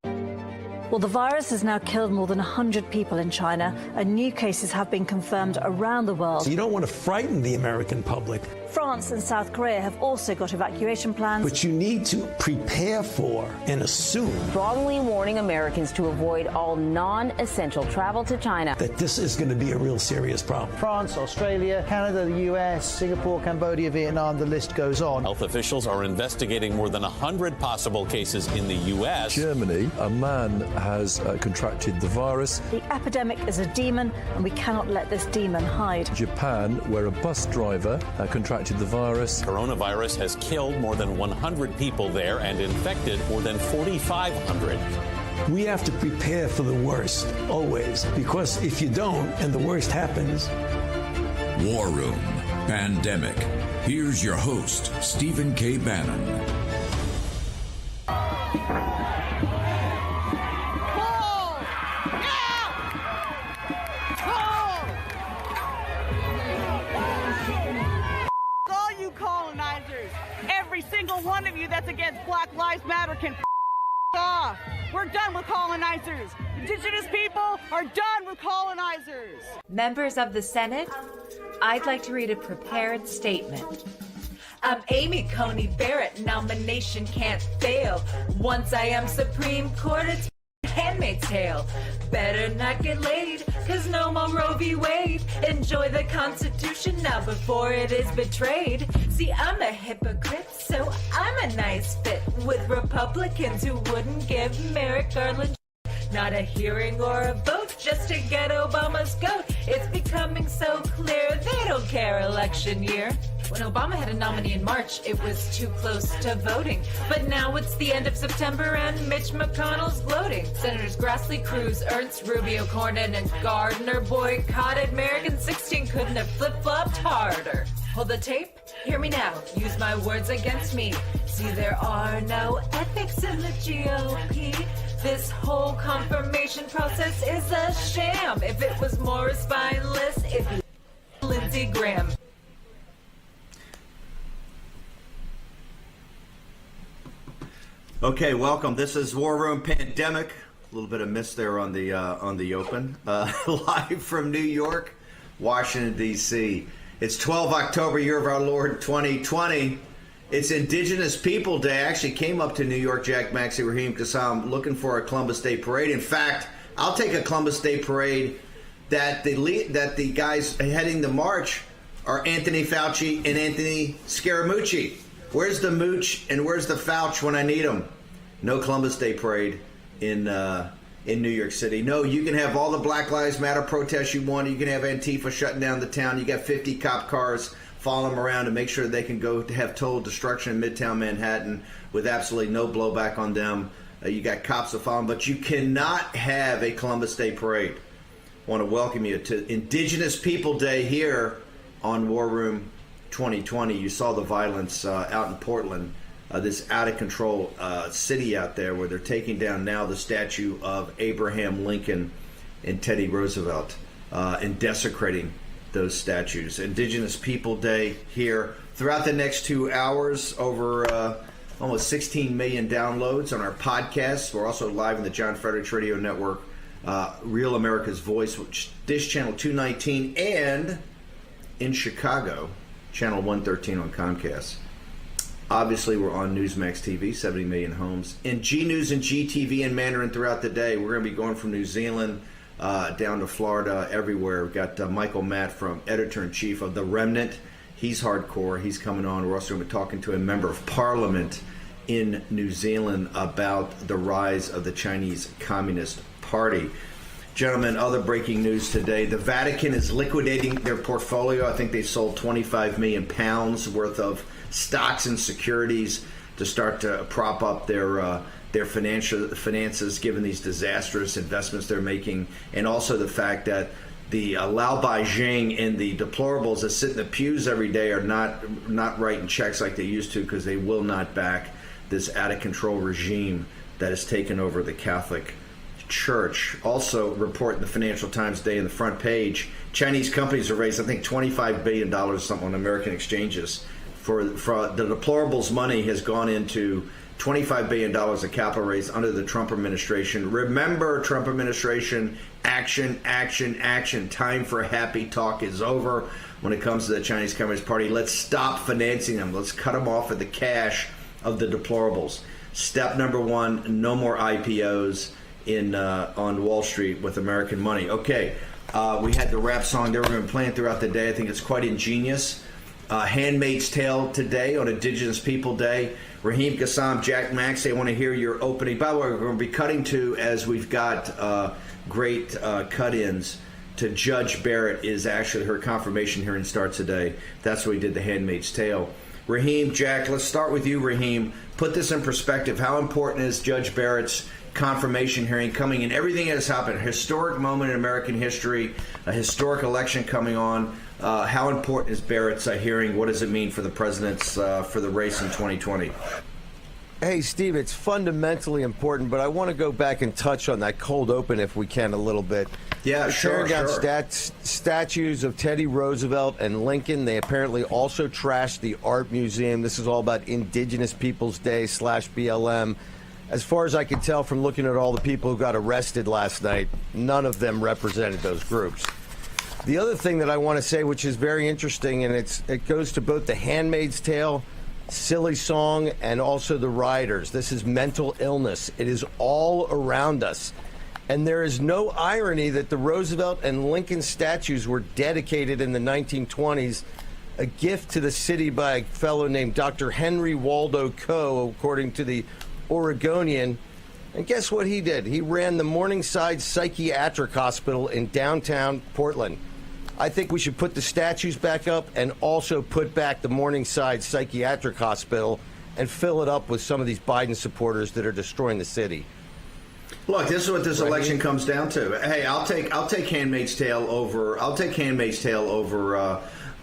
Well, the virus has now killed more than 100 people in China, and new cases have been confirmed around the world. So you don't want to frighten the American public. France and South Korea have also got evacuation plans. But you need to prepare for and assume strongly warning Americans to avoid all non-essential travel to China. That this is going to be a real serious problem. France, Australia, Canada, the US, Singapore, Cambodia, Vietnam, the list goes on. Health officials are investigating more than 100 possible cases in the US. Germany, a man has contracted the virus. The epidemic is a demon, and we cannot let this demon hide. Japan, where a bus driver contracted the virus. Coronavirus has killed more than 100 people there and infected more than 4,500. We have to prepare for the worst, always, because if you don't and the worst happens. War Room Pandemic. Here's your host, Stephen K. Bannon. Every single one of you that's against Black Lives Matter can off. We're done with colonizers. Indigenous people are done with colonizers. Members of the Senate, I'd like to read a prepared statement. I'm Amy Coney Barrett, nomination can't fail. Once I am Supreme Court, it's Handmaid's Tale. Better not get laid, cause no more Roe v. Wade. Enjoy the Constitution now before it is betrayed. See, I'm a hypocrite, so I'm a nice fit with Republicans who wouldn't give Merrick Garland not a hearing or a vote just to get Obama's goat. It's becoming so clear they don't care election year. When Obama had a nominee in March, it was too close to voting. But now it's the end of September and Mitch McConnell's gloating. Senators Grassley, Cruz, Ernst, Rubio, Cornyn, and Gardner boycotted American 16 couldn't have flip-flopped harder. Hold the tape, hear me now, use my words against me. See, there are no ethics in the GOP. This whole confirmation process is a sham. If it was more spineless, it'd be Lindsey Graham. Okay, welcome. This is War Room Pandemic. A little bit of miss there on the open. Live from New York, Washington, D.C. It's 12 October, year of our Lord 2020. It's Indigenous People Day. I actually came up to New York, Jack Maxey Raheem, because I'm looking for a Columbus Day Parade. In fact, I'll take a Columbus Day Parade that the guys heading the march are Anthony Fauci and Anthony Scaramucci. Where's the mooch and where's the Fauci when I need them? No Columbus Day Parade in New York City. No, you can have all the Black Lives Matter protests you want. You can have Antifa shutting down the town. You got 50 cop cars following them around to make sure they can go to have total destruction in Midtown Manhattan with absolutely no blowback on them. You got cops that follow them, but you cannot have a Columbus Day Parade. I want to welcome you to Indigenous People Day here on War Room 2020. You saw the violence out in Portland, this out-of-control city out there where they're taking down now the statue of Abraham Lincoln and Teddy Roosevelt and desecrating those statues. Indigenous People Day here. Throughout the next 2 hours, over almost 16 million downloads on our podcasts. We're also live in the John Fredericks Radio Network, Real America's Voice, which Dish Channel 219, and in Chicago, Channel 113 on Comcast. Obviously, we're on Newsmax TV, 70 million homes, and G News and GTV in Mandarin throughout the day. We're going to be going from New Zealand down to Florida, everywhere. We've got Michael Matt, from editor-in-chief of The Remnant. He's hardcore. He's coming on. We're also going to be talking to a member of parliament in New Zealand about the rise of the Chinese Communist Party. Gentlemen, other breaking news today. The Vatican is liquidating their portfolio. I think they sold 25 million pounds worth of stocks and securities to start to prop up their finances, given these disastrous investments they're making, and also the fact that the Lao Beijing and the deplorables that sit in the pews every day are not writing checks like they used to, because they will not back this out-of-control regime that has taken over the Catholic Church. Also, report in the Financial Times today in the front page, Chinese companies have raised, I think, $25 billion something on American exchanges. For the deplorables' money has gone into $25 billion of capital raise under the Trump administration. Remember, Trump administration, action, action, action. Time for happy talk is over when it comes to the Chinese Communist Party. Let's stop financing them. Let's cut them off at the cash of the deplorables. Step number one, no more IPOs on Wall Street with American money. Okay, we had the rap song there. We're going to be playing throughout the day. I think it's quite ingenious. Handmaid's Tale today on Indigenous People Day. Raheem Kassam, Jack Max, they want to hear your opening. By the way, we're going to be cutting to, as we've got great cut-ins, to Judge Barrett is actually her confirmation hearing starts today. That's why we did the Handmaid's Tale. Raheem, Jack, let's start with you, Raheem. Put this in perspective. How important is Judge Barrett's confirmation hearing coming in? Everything that has happened, a historic moment in American history, a historic election coming on. How important is Barrett's hearing? What does it mean for the president's for the race in 2020? Hey, Steve, it's fundamentally important, but I want to go back and touch on that cold open, if we can, a little bit. Yeah, sure. Tearing down statues of Teddy Roosevelt and Lincoln. They apparently also trashed the art museum. This is all about Indigenous Peoples Day / BLM. As far as I can tell from looking at all the people who got arrested last night, none of them represented those groups. The other thing that I want to say, which is very interesting, and it goes to both the Handmaid's Tale, silly song, and also the rioters. This is mental illness. It is all around us. And there is no irony that the Roosevelt and Lincoln statues were dedicated in the 1920s, a gift to the city by a fellow named Dr. Henry Waldo Coe, according to the Oregonian. And guess what he did? He ran the Morningside Psychiatric Hospital in downtown Portland. I think we should put the statues back up and also put back the Morningside Psychiatric Hospital and fill it up with some of these Biden supporters that are destroying the city. Look, this is what this election comes down to. Hey, I'll take Handmaid's Tale over. I'll take Handmaid's Tale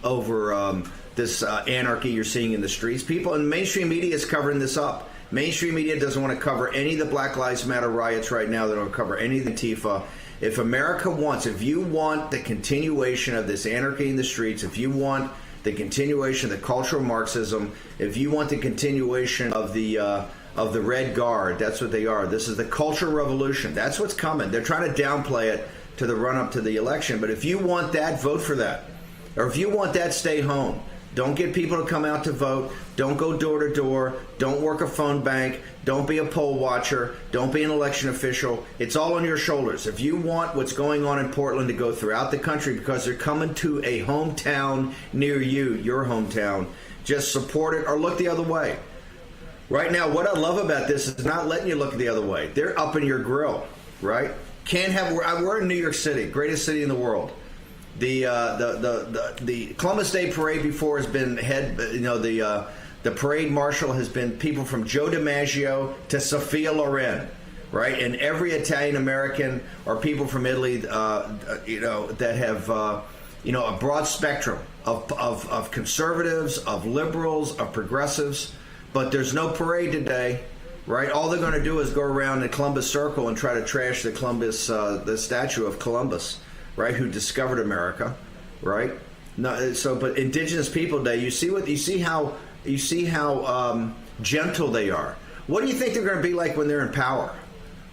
over this anarchy you're seeing in the streets. People in mainstream media is covering this up. Mainstream media doesn't want to cover any of the Black Lives Matter riots right now. They don't cover any of the Antifa. If America wants, if you want the continuation of this anarchy in the streets, if you want the continuation of the cultural Marxism, if you want the continuation of the Red Guard, that's what they are. This is the cultural revolution. That's what's coming. They're trying to downplay it to the run-up to the election. But if you want that, vote for that. Or if you want that, stay home. Don't get people to come out to vote. Don't go door to door. Don't work a phone bank. Don't be a poll watcher. Don't be an election official. It's all on your shoulders. If you want what's going on in Portland to go throughout the country because they're coming to a hometown near you, your hometown, just support it or look the other way. Right now, what I love about this is not letting you look the other way. They're up in your grill, right? We're in New York City, greatest city in the world. The Columbus Day parade before has been the parade marshal has been people from Joe DiMaggio to Sophia Loren, right? And every Italian American or people from Italy, that have a broad spectrum of conservatives, of liberals, of progressives. But there's no parade today, right? All they're going to do is go around the Columbus Circle and try to trash the Columbus, the statue of Columbus, right? Who discovered America, right? No, but Indigenous People Day, you see how gentle they are. What do you think they're going to be like when they're in power?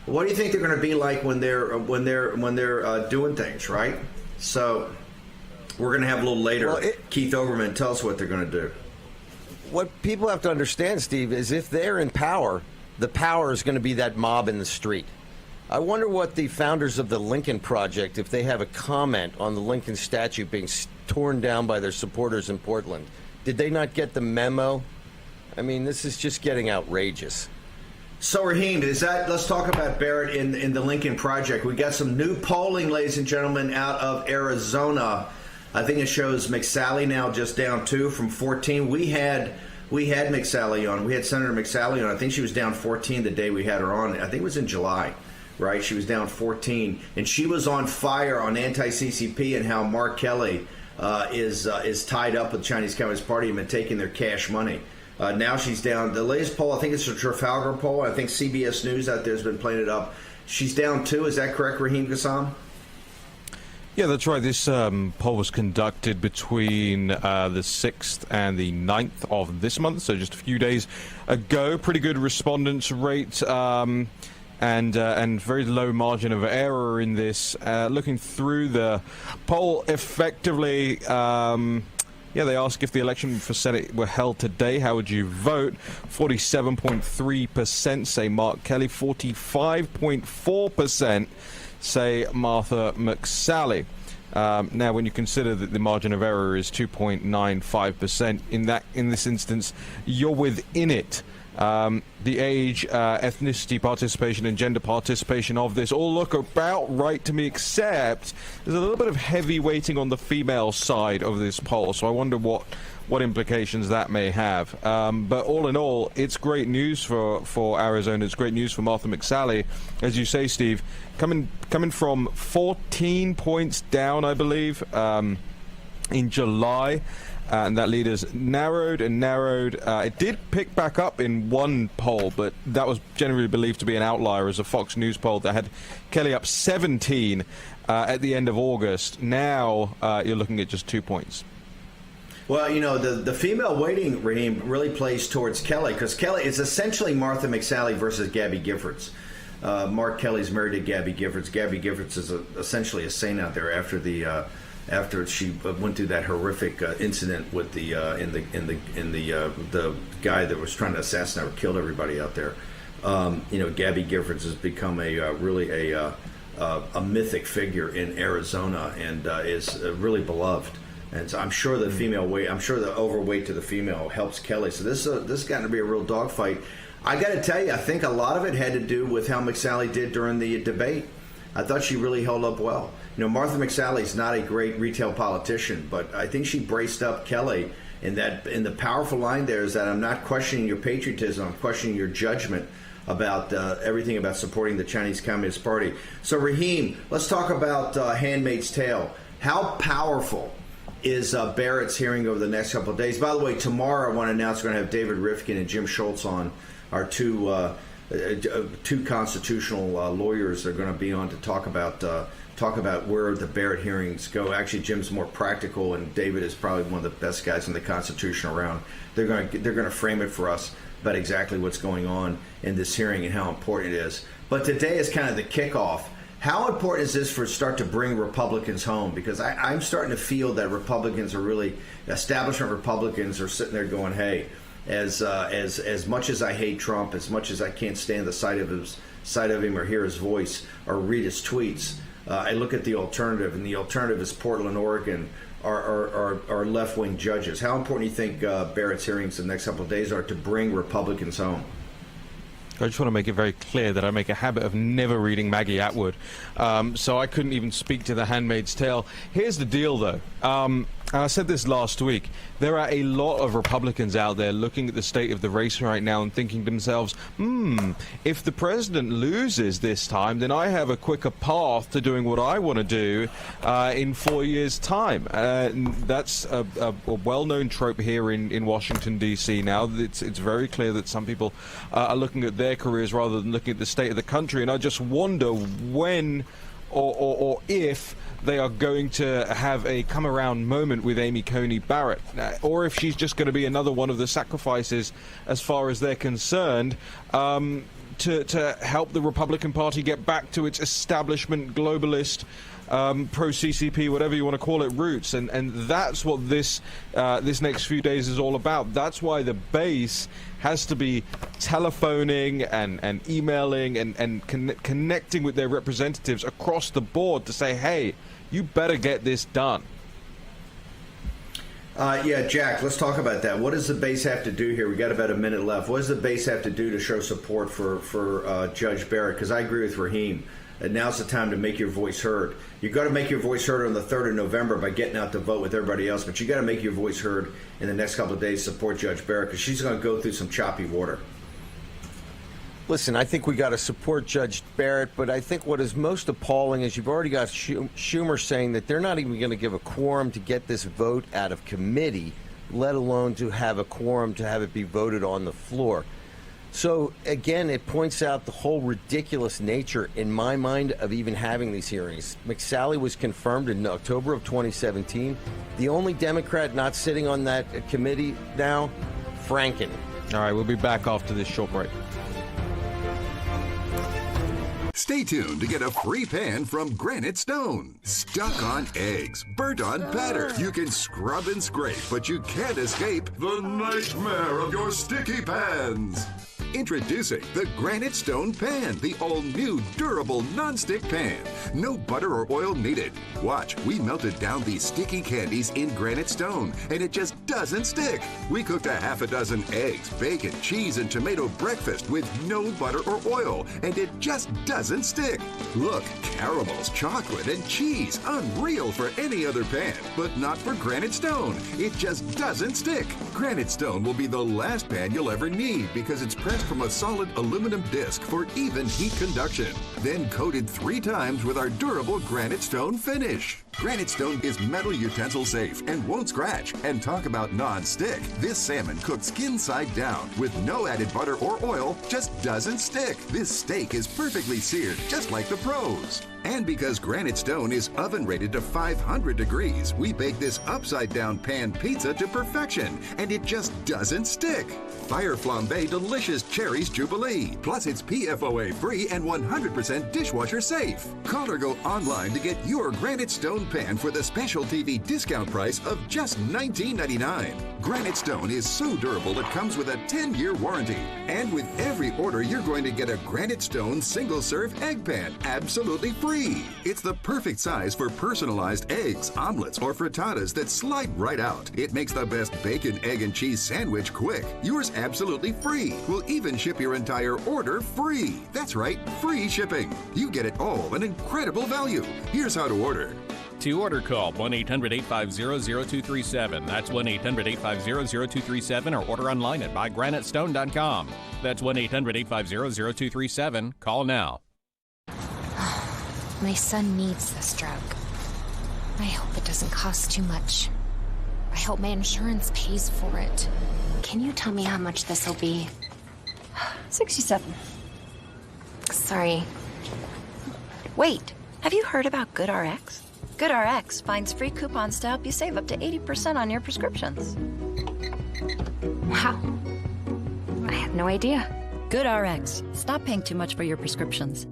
What do you think they're going to be like when they're doing things, right? So we're going to have a little later. Keith Olbermann, tell us what they're going to do. What people have to understand, Steve, is if they're in power, the power is going to be that mob in the street. I wonder what the founders of the Lincoln Project, if they have a comment on the Lincoln statue being torn down by their supporters in Portland. Did they not get the memo? I mean, this is just getting outrageous. So, Raheem, let's talk about Barrett in the Lincoln Project. We got some new polling, ladies and gentlemen, out of Arizona. I think it shows McSally now just down 2 from 14. We had McSally on. We had Senator McSally on. I think she was down 14 the day we had her on. I think it was in July, right? She was down 14. And she was on fire on anti-CCP and how Mark Kelly is tied up with the Chinese Communist Party and been taking their cash money. Now she's down. The latest poll, I think it's a Trafalgar poll. I think CBS News out there has been playing it up. She's down 2. Is that correct, Raheem Kassam? Yeah, that's right. This poll was conducted between the 6th and the 9th of this month, so just a few days ago. Pretty good respondents rate and very low margin of error in this. Looking through the poll effectively, they ask if the election for Senate were held today, how would you vote? 47.3% say Mark Kelly, 45.4% say Martha McSally. Now, when you consider that the margin of error is 2.95%, in this instance, you're within it. The age, ethnicity participation, and gender participation of this all look about right to me, except there's a little bit of heavy weighting on the female side of this poll, so I wonder what implications that may have. But all in all, it's great news for Arizona. It's great news for Martha McSally. As you say, Steve, coming from 14 points down, I believe, in July. And that lead has narrowed and narrowed. It did pick back up in one poll, but that was generally believed to be an outlier, as a Fox News poll that had Kelly up 17 at the end of August. Now you're looking at just 2 points. Well, you know, the female weighting, Raheem, really plays towards Kelly, because Kelly is essentially Martha McSally versus Gabby Giffords. Mark Kelly's married to Gabby Giffords. Gabby Giffords is essentially a saint out there after she went through that horrific incident with the guy that was trying to assassinate or killed everybody out there. Gabby Giffords has become really a mythic figure in Arizona and is really beloved. And so I'm sure the the overweight to the female helps Kelly. So this has gotten to be a real dogfight. I got to tell you, I think a lot of it had to do with how McSally did during the debate. I thought she really held up well. You know, Martha McSally's not a great retail politician, but I think she braced up Kelly in the powerful line there is that I'm not questioning your patriotism, I'm questioning your judgment about everything about supporting the Chinese Communist Party. So, Raheem, let's talk about Handmaid's Tale. How powerful is Barrett's hearing over the next couple of days? By the way, tomorrow I want to announce we're going to have David Rifkin and Jim Schultz on, our two constitutional lawyers are going to be on to talk about where the Barrett hearings go. Actually, Jim's more practical, and David is probably one of the best guys in the Constitution around. They're going to frame it for us about exactly what's going on in this hearing and how important it is. But today is kind of the kickoff. How important is this for start to bring Republicans home? Because I'm starting to feel that Republicans are really, establishment Republicans are sitting there going, hey, as much as I hate Trump, as much as I can't stand the sight of him or hear his voice or read his tweets, I look at the alternative, and the alternative is Portland, Oregon, are left-wing judges. How important do you think Barrett's hearings in the next couple of days are to bring Republicans home? I just want to make it very clear that I make a habit of never reading Maggie Atwood, so I couldn't even speak to The Handmaid's Tale. Here's the deal, though. I said this last week. There are a lot of Republicans out there looking at the state of the race right now and thinking to themselves, if the president loses this time, then I have a quicker path to doing what I want to do in 4 years' time. That's a well-known trope here in Washington, D.C. now. It's very clear that some people are looking at their careers rather than looking at the state of the country, and I just wonder when or if they are going to have a come-around moment with Amy Coney Barrett, or if she's just going to be another one of the sacrifices as far as they're concerned, to help the Republican Party get back to its establishment, globalist, pro-CCP, whatever you want to call it, roots. And that's what this next few days is all about. That's why the base has to be telephoning and emailing and connecting with their representatives across the board to say, hey, you better get this done. Yeah, Jack, let's talk about that. What does the base have to do here? We got about a minute left. What does the base have to do to show support for Judge Barrett? Because I agree with Raheem. Now's the time to make your voice heard. You've got to make your voice heard on the 3rd of November by getting out to vote with everybody else, but you got to make your voice heard in the next couple of days to support Judge Barrett, because she's going to go through some choppy water. Listen, I think we got to support Judge Barrett, but I think what is most appalling is you've already got Schumer saying that they're not even going to give a quorum to get this vote out of committee, let alone to have a quorum to have it be voted on the floor. So, again, it points out the whole ridiculous nature, in my mind, of even having these hearings. McSally was confirmed in October of 2017. The only Democrat not sitting on that committee now, Franken. All right, we'll be back after this short break. Stay tuned to get a free pan from Granite Stone. Stuck on eggs, burnt on batter. You can scrub and scrape, but you can't escape the nightmare of your sticky pans. Introducing the Granite Stone Pan, the all-new durable non-stick pan. No butter or oil needed. Watch, we melted down these sticky candies in Granite Stone, and it just doesn't stick. We cooked a half a dozen eggs, bacon, cheese, and tomato breakfast with no butter or oil, and it just doesn't stick. Look, caramels, chocolate, and cheese. Unreal for any other pan, but not for Granite Stone. It just doesn't stick. Granite Stone will be the last pan you'll ever need because it's pressed from a solid aluminum disc for even heat conduction, then coated 3 times with our durable Granite Stone finish. Granite Stone is metal utensil safe and won't scratch. And talk about non-stick. This salmon cooked skin side down with no added butter or oil just doesn't stick. This steak is perfectly seared just like the pros. And because Granite Stone is oven rated to 500 degrees, we bake this upside down pan pizza to perfection, and it just doesn't stick. Fire Flambe Delicious Cherries Jubilee. Plus it's PFOA free and 100% dishwasher safe. Call or go online to get your Granite Stone pan for the special TV discount price of just $19.99. Granite Stone is so durable it comes with a 10-year warranty. And with every order, you're going to get a Granite Stone single-serve egg pan absolutely free. It's the perfect size for personalized eggs, omelets, or frittatas that slide right out. It makes the best bacon, egg, and cheese sandwich quick. Yours absolutely free. We'll even ship your entire order free. That's right, free shipping. You get it all, an incredible value. Here's how to order. To order, call 1-800-850-0237. That's 1-800-850-0237, or order online at buygranitestone.com. That's 1-800-850-0237. Call now. My son needs this drug. I hope it doesn't cost too much. I hope my insurance pays for it. Can you tell me how much this will be? 67. Sorry. Wait, have you heard about GoodRx? GoodRx finds free coupons to help you save up to 80% on your prescriptions. Wow. I had no idea. GoodRx. Stop paying too much for your prescriptions.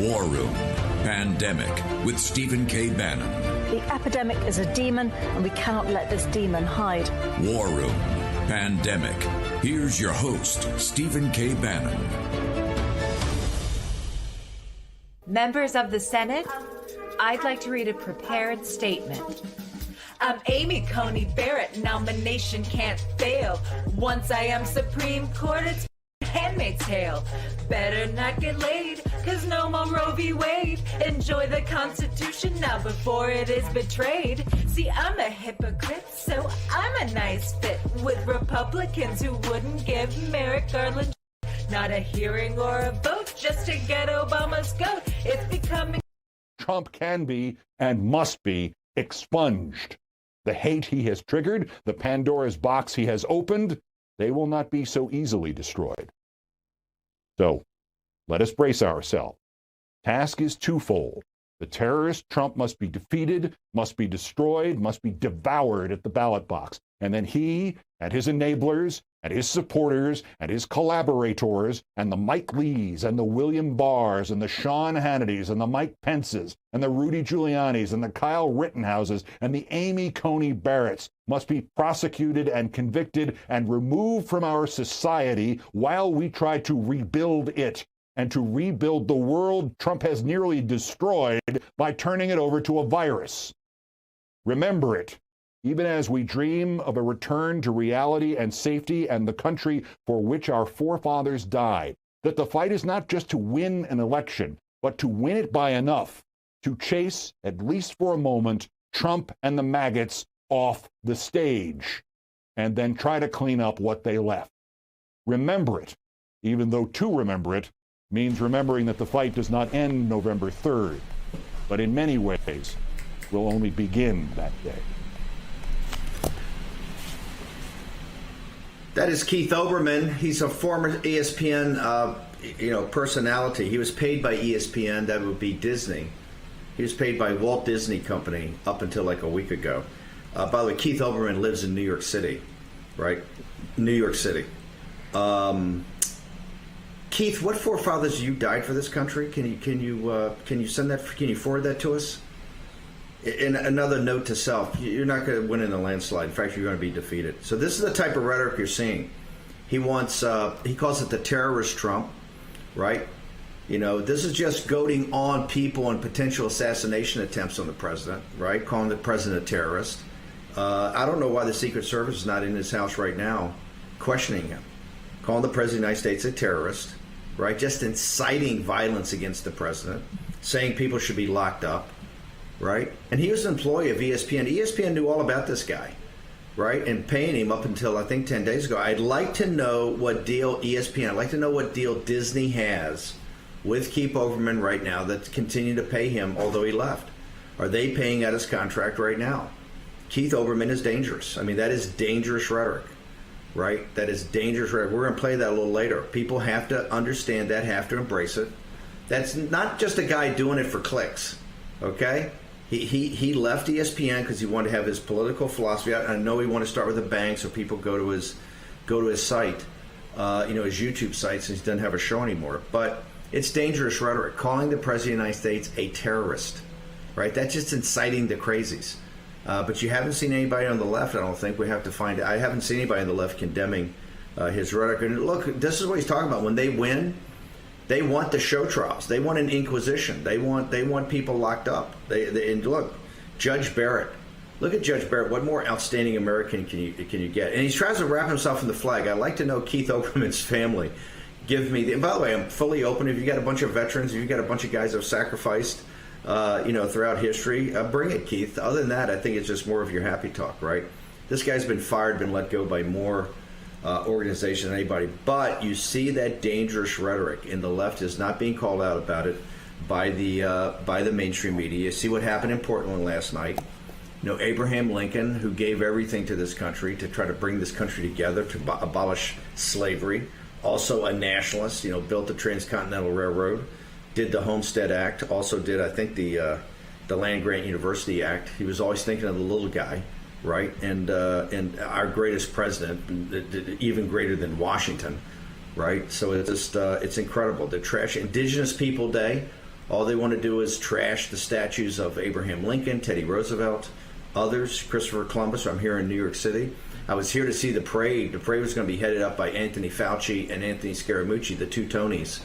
War Room Pandemic with Stephen K. Bannon. The epidemic is a demon, and we cannot let this demon hide. War Room Pandemic. Here's your host, Stephen K. Bannon. Members of the Senate, I'd like to read a prepared statement. Amy Coney Barrett, nomination can't fail. Once I am Supreme Court, it's Handmaid's Tale. Better not get laid, cause no more Roe v. Wade. Enjoy the Constitution now before it is betrayed. See, I'm a hypocrite, so I'm a nice fit with Republicans who wouldn't give Merrick Garland not a hearing or a vote just to get Obama's goat. It's becoming... Trump can be and must be expunged. The hate he has triggered, the Pandora's box he has opened, they will not be so easily destroyed. So, let us brace ourselves. Task is twofold. The terrorist Trump must be defeated, must be destroyed, must be devoured at the ballot box. And then he and his enablers and his supporters and his collaborators and the Mike Lees and the William Barrs and the Sean Hannitys and the Mike Pences and the Rudy Giulianis and the Kyle Rittenhouses and the Amy Coney Barretts must be prosecuted and convicted and removed from our society while we try to rebuild it and to rebuild the world Trump has nearly destroyed by turning it over to a virus. Remember it. even as we dream of a return to reality and safety and the country for which our forefathers died, that the fight is not just to win an election, but to win it by enough to chase, at least for a moment, Trump and the maggots off the stage, and then try to clean up what they left. Remember it, even though to remember it means remembering that the fight does not end November 3rd, but in many ways will only begin that day. That is Keith Olbermann. He's a former ESPN personality. He was paid by ESPN, that would be Disney. He was paid by Walt Disney Company up until like a week ago. By the way, Keith Olbermann lives in New York City, right? New York City. Keith, what forefathers you died for this country? Can you send that? Can you forward that to us? And another note to self: you're not going to win in a landslide. In fact, you're going to be defeated. So this is the type of rhetoric you're seeing. He wants. He calls it the terrorist Trump, right? You know, this is just goading on people and potential assassination attempts on the president, right? Calling the president a terrorist. I don't know why the Secret Service is not in his house right now, questioning him, calling the president of the United States a terrorist, right? Just inciting violence against the president, saying people should be locked up, right? And he was an employee of ESPN. ESPN knew all about this guy, right? And paying him up until, I think, 10 days ago. I'd like to know what deal ESPN, I'd like to know what deal Disney has with Keith Olbermann right now that's continuing to pay him, although he left. Are they paying out his contract right now? Keith Olbermann is dangerous. I mean, that is dangerous rhetoric, right? That is dangerous rhetoric. We're going to play that a little later. People have to understand that, have to embrace it. That's not just a guy doing it for clicks, okay? He left ESPN because he wanted to have his political philosophy out. And I know he wanted to start with a bang, so people go to his site, his YouTube site, since he doesn't have a show anymore. But it's dangerous rhetoric, calling the president of the United States a terrorist, right? That's just inciting the crazies. But you haven't seen anybody on the left, I don't think. We have to find it. I haven't seen anybody on the left condemning his rhetoric. And look, this is what he's talking about. When they win, they want the show trials. They want an inquisition. They want people locked up. And look, Judge Barrett. Look at Judge Barrett. What more outstanding American can you get? And he tries to wrap himself in the flag. I'd like to know Keith Olbermann's family. Give me and by the way, I'm fully open. If you got a bunch of veterans, if you got a bunch of guys who have sacrificed, throughout history, bring it, Keith. Other than that, I think it's just more of your happy talk, right? This guy's been fired, been let go by more organizations than anybody. But you see that dangerous rhetoric, and the left is not being called out about it by the mainstream media. You see what happened in Portland last night. Abraham Lincoln, who gave everything to this country to try to bring this country together to abolish slavery. Also a nationalist, built the Transcontinental Railroad, did the Homestead Act, also did, I think, the Land Grant University Act. He was always thinking of the little guy, right? And our greatest president, even greater than Washington, right? So it's just, it's incredible. The trash Indigenous People Day, all they want to do is trash the statues of Abraham Lincoln, Teddy Roosevelt, others, Christopher Columbus. I'm here in New York City. I was here to see the parade. The parade was going to be headed up by Anthony Fauci and Anthony Scaramucci, the two Tonys.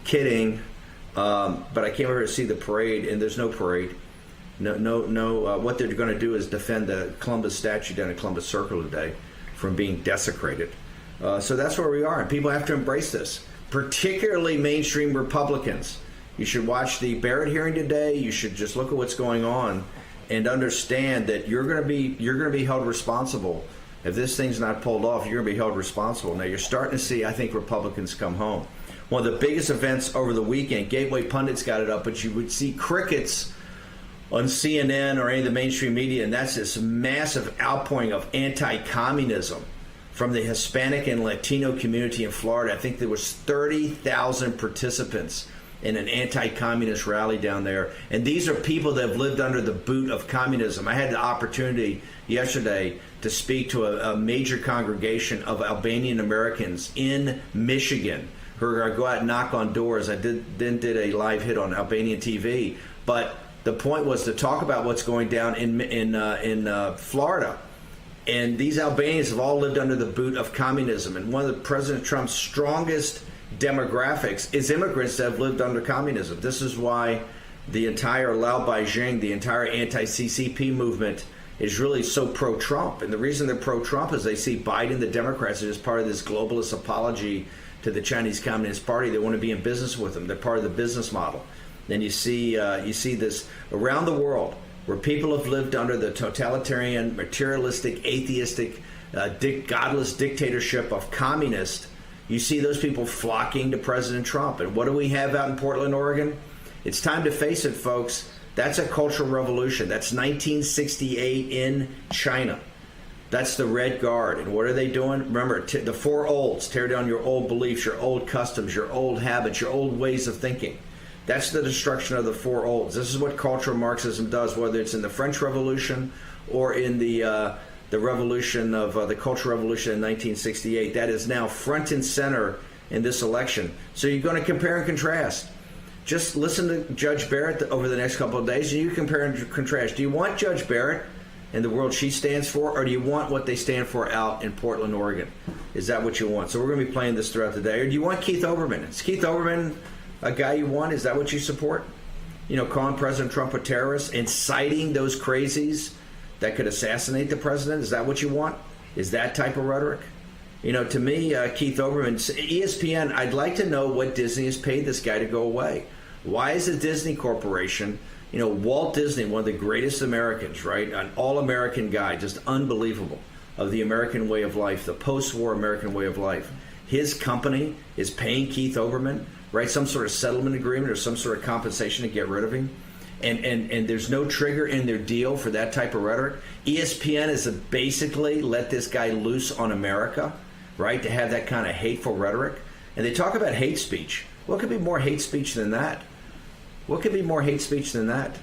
Kidding, but I came over to see the parade, and there's no parade. No. What they're going to do is defend the Columbus statue down at Columbus Circle today from being desecrated. So that's where we are, and people have to embrace this, particularly mainstream Republicans. You should watch the Barrett hearing today. You should just look at what's going on and understand that you're going to be held responsible. If this thing's not pulled off, you're going to be held responsible. Now, you're starting to see, I think, Republicans come home. One of the biggest events over the weekend, Gateway Pundits got it up, but you would see crickets on CNN or any of the mainstream media, and that's this massive outpouring of anti-communism from the Hispanic and Latino community in Florida. I think there was 30,000 participants in an anti-communist rally down there. And these are people that have lived under the boot of communism. I had the opportunity yesterday to speak to a major congregation of Albanian Americans in Michigan who are going to go out and knock on doors. I did a live hit on Albanian TV. But the point was to talk about what's going down in Florida. And these Albanians have all lived under the boot of communism. And one of the President Trump's strongest demographics is immigrants that have lived under communism. This is why the entire Lao Beijing, the entire anti-CCP movement is really so pro-Trump. And the reason they're pro-Trump is they see Biden, the Democrats, as part of this globalist apology to the Chinese Communist Party. They want to be in business with them. They're part of the business model. Then you see this around the world where people have lived under the totalitarian, materialistic, atheistic, godless dictatorship of communists. You see those people flocking to President Trump. And what do we have out in Portland, Oregon? It's time to face it, folks. That's a cultural revolution. That's 1968 in China. That's the Red Guard. And what are they doing? Remember, the four olds. Tear down your old beliefs, your old customs, your old habits, your old ways of thinking. That's the destruction of the four olds. This is what cultural Marxism does, whether it's in the French Revolution or in the revolution of the Cultural Revolution in 1968. That is now front and center in this election. So you're going to compare and contrast. Just listen to Judge Barrett over the next couple of days, and you compare and contrast. Do you want Judge Barrett and the world she stands for, or do you want what they stand for out in Portland, Oregon? Is that what you want? So we're going to be playing this throughout the day. Or do you want Keith Olbermann? Is Keith Olbermann a guy you want? Is that what you support? You know, calling President Trump a terrorist, inciting those crazies that could assassinate the president? Is that what you want? Is that type of rhetoric? You know, to me, Keith Olbermann, ESPN, I'd like to know what Disney has paid this guy to go away. Why is the Disney Corporation, you know, Walt Disney, one of the greatest Americans, right? An all-American guy, just unbelievable, of the American way of life, the post-war American way of life. His company is paying Keith Olbermann, right? Some sort of settlement agreement or some sort of compensation to get rid of him. And there's no trigger in their deal for that type of rhetoric. ESPN is basically let this guy loose on America, right, to have that kind of hateful rhetoric. And they talk about hate speech. What could be more hate speech than that? What could be more hate speech than that?